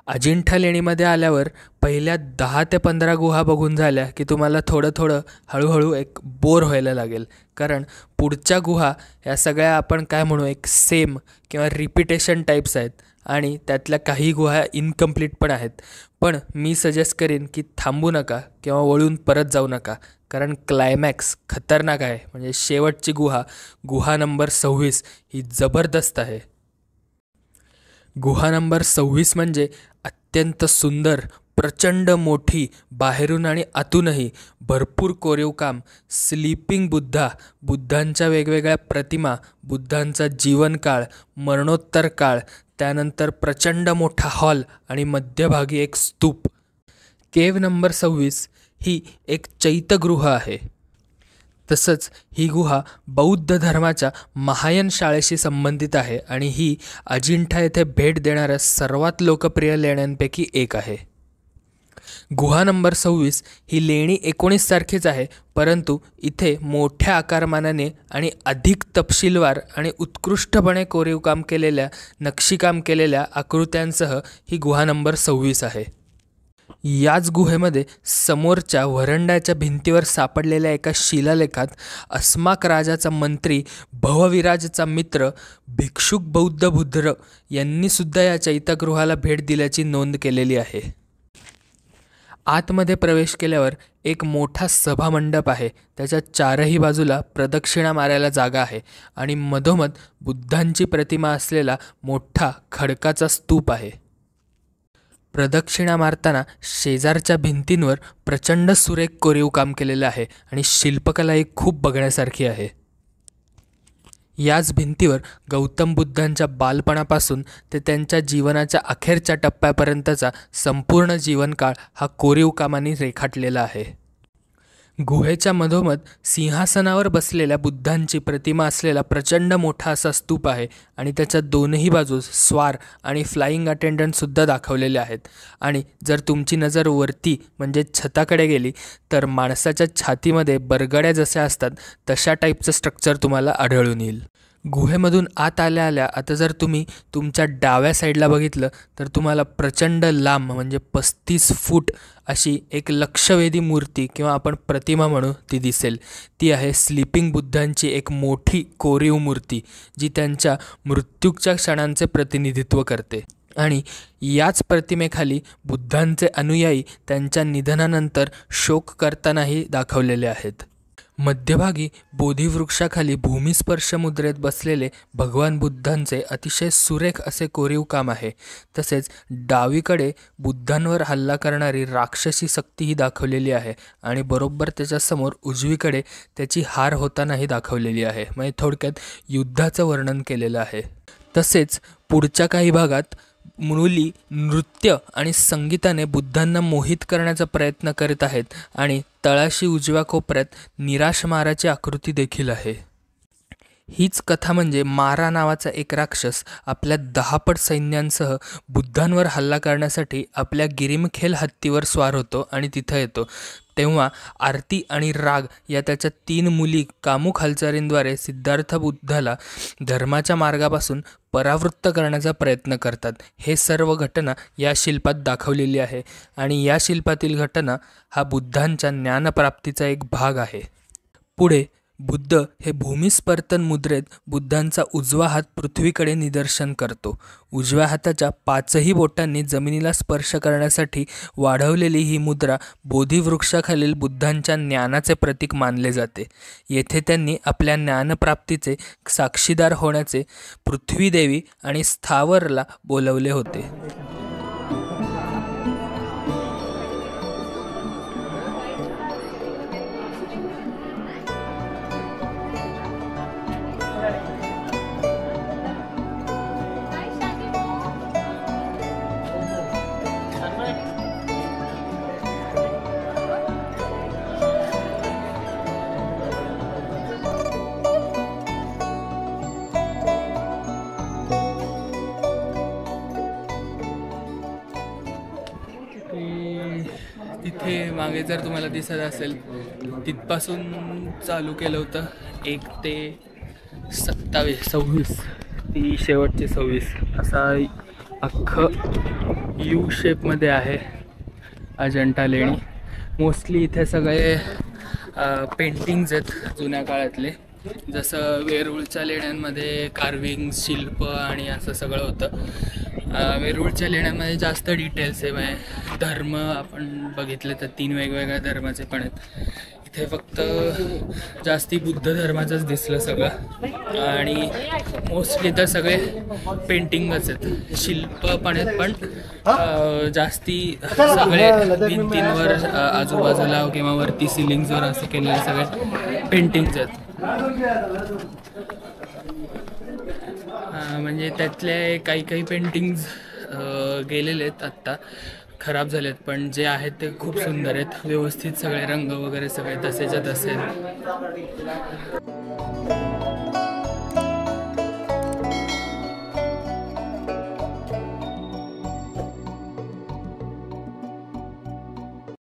अजिंठा लेणीमध्ये आल्यावर पहिल्या 10 ते 15 गुहा बघून झाल्या की तुम्हाला थोडं थोडं हळूहळू एक बोर व्हायला लागेल. कारण पुढच्या गुहा या सगळ्या आपण काय म्हणू एक सेम किंवा रिपिटेशन टाईप्स आहेत आणि त्यातल्या काही गुहा इनकम्प्लीट पण आहेत. पण मी सजेस्ट करीन की थांबू नका किंवा वळून परत जाऊ नका, कारण क्लायमॅक्स खतरनाक आहे. म्हणजे शेवटची गुहा नंबर 26 ही जबरदस्त आहे. गुहा नंबर 26 म्हणजे अत्यंत सुंदर, प्रचंड मोठी, बाहेरून आणि आतूनही भरपूर कोरीव काम, स्लीपिंग बुद्धांच्या वेगवेगळ्या प्रतिमा, बुद्धांचा जीवनकाळ, मरणोत्तर काळ, त्यानंतर प्रचंड मोठा हॉल आणि मध्यभागी एक स्तूप. केव नंबर 26 ही एक चैत्यगृह आहे. तसंच ही गुहा बौद्ध धर्माच्या महायान शाळेशी संबंधित आहे आणि ही अजिंठा येथे भेट देणाऱ्या सर्वात लोकप्रिय लेण्यांपैकी एक आहे. गुहा नंबर 26 ही लेणी 19 सारखीच आहे, परंतु इथे मोठ्या आकारमानाने आणि अधिक तपशीलवार आणि उत्कृष्टपणे कोरीवकाम केलेल्या नक्षीकाम केलेल्या आकृत्यांसह ही गुहा नंबर 26 आहे. याच गुहेमध्ये समोरच्या व्हरंड्याच्या भिंतीवर सापडलेल्या एका शिलालेखात अस्माक राजाचा मंत्री भवविराजचा मित्र भिक्षुक बौद्ध बुद्र यांनी सुद्धा या चैत्यगृहाला भेट दिल्याची नोंद केलेली आहे. आतमध्ये प्रवेश केल्यावर एक मोठा सभामंडप आहे. त्याच्या चारही बाजूला प्रदक्षिणा मारायला जागा आहे आणि मधोमध बुद्धांची प्रतिमा असलेला मोठा खडकाचा स्तूप आहे. प्रदक्षिणा मारताना शेजारच्या भिंतींवर प्रचंड सुरेख कोरीव काम केलेलं आहे आणि शिल्पकलाही खूप बघण्यासारखी आहे. याच भिंतीवर गौतम बुद्धांच्या बालपणापासून ते त्यांच्या जीवनाच्या अखेरच्या टप्प्यापर्यंतचा संपूर्ण जीवनकाळ हा कोरीव कामाने रेखाटलेला आहे. गुहेच्या मधोमध सिंहासनावर बसलेल्या बुद्धांची प्रतिमा असलेला प्रचंड मोठा असा स्तूप आहे आणि त्याच्या दोनही बाजूस स्वार आणि फ्लाइंग अटेंडंटसुद्धा दाखवलेले आहेत. आणि जर तुमची नजर वरती म्हणजे छताकडे गेली तर माणसाच्या छातीमध्ये बरगड्या जशा असतात तशा टाईपचं स्ट्रक्चर तुम्हाला आढळून येईल. गुहेमधून आत आल्या आल्या आता जर तुम्ही तुमच्या डाव्या साईडला बघितलं तर तुम्हाला प्रचंड लांब म्हणजे 35 फूट अशी एक लक्षवेधी मूर्ती किंवा आपण प्रतिमा म्हणू ती दिसेल. ती आहे स्लीपिंग बुद्धांची एक मोठी कोरीव मूर्ती जी त्यांच्या मृत्यूच्या क्षणांचे प्रतिनिधित्व करते. आणि याच प्रतिमेखाली बुद्धांचे अनुयायी त्यांच्या निधनानंतर शोक करतानाही दाखवलेले आहेत. मध्यभागी बोधिवृक्षाखाली भूमिस्पर्श मुद्रेत बसलेले भगवान बुद्धांचे अतिशय सुरेख असे कोरीव काम आहे. तसेच डावीकडे बुद्धांवर हल्ला करणारी राक्षसी सक्तीही दाखवलेली आहे आणि बरोबर त्याच्यासमोर उजवीकडे त्याची हार होतानाही दाखवलेली आहे. म्हणजे थोडक्यात युद्धाचं वर्णन केलेलं आहे. तसेच पुढच्या काही भागात मुली नृत्य आणि संगीताने बुद्धांना मोहित करण्याचा प्रयत्न करीत आहेत आणि तळाशी उजव्या कोपऱ्यात निराश माराची आकृती देखील आहे. हीच कथा म्हणजे मारा नावाचा एक राक्षस आपल्या 10 पट सैन्यांसह बुद्धांवर हल्ला करण्यासाठी आपल्या गिरिमखेल हत्तीवर स्वार होतो आणि तिथं येतो. तेव्हा आरती आणि राग या त्याच्या 3 मुली कामुक हालचालींद्वारे सिद्धार्थ बुद्धाला धर्माच्या मार्गापासून परावृत्त करण्याचा प्रयत्न करतात. हे सर्व घटना या शिल्पात दाखवलेली आहे आणि या शिल्पातील घटना हा बुद्धांच्या ज्ञानप्राप्तीचा एक भाग आहे. पुढे बुद्ध हे भूमिस्पर्तन मुद्रेत बुद्धांचा उजवा हात पृथ्वीकडे निदर्शन करतो. उजव्या हाताच्या 5ही बोटांनी जमिनीला स्पर्श करण्यासाठी वाढवलेली ही मुद्रा बोधिवृक्षाखालील बुद्धांच्या ज्ञानाचे प्रतीक मानले जाते. येथे त्यांनी आपल्या ज्ञानप्राप्तीचे साक्षीदार होण्याचे पृथ्वीदेवी आणि स्थावरला बोलवले होते. तिथे मागे जर तुम्हाला दिसत असेल तिथपासून चालू केलं होतं 1 ते 27 26 ती शेवटची 26 असा अख्खं यू शेपमध्ये आहे अजंठा लेणी. मोस्टली इथे सगळे पेंटिंग्ज आहेत जुन्या काळातले. जसं वेरूळच्या लेण्यांमध्ये कार्विंग, शिल्प आणि असं सगळं होतं. वेरूळच्या लेण्यांमध्ये जास्त डिटेल्स आहे. म्हणजे धर्म आपण बघितले तर 3 वेगवेगळ्या धर्माचे पण आहेत. इथे फक्त जास्ती बुद्ध धर्माचंच दिसलं सगळं आणि मोस्टली तर सगळे पेंटिंगच आहेत. शिल्प पण आहेत पण जास्ती सगळे भिंतींवर आजूबाजूला किंवा वरती सिलिंग्सवर असं केलेले सगळे पेंटिंग्स आहेत. म्हणजे त्यातले काही पेंटिंग्स गेलेले आहेत आत्ता, खराब झालेत, पण जे आहेत ते खूप सुंदर आहेत. व्यवस्थित सगळे रंग वगैरे सगळे तसेच्या तसे.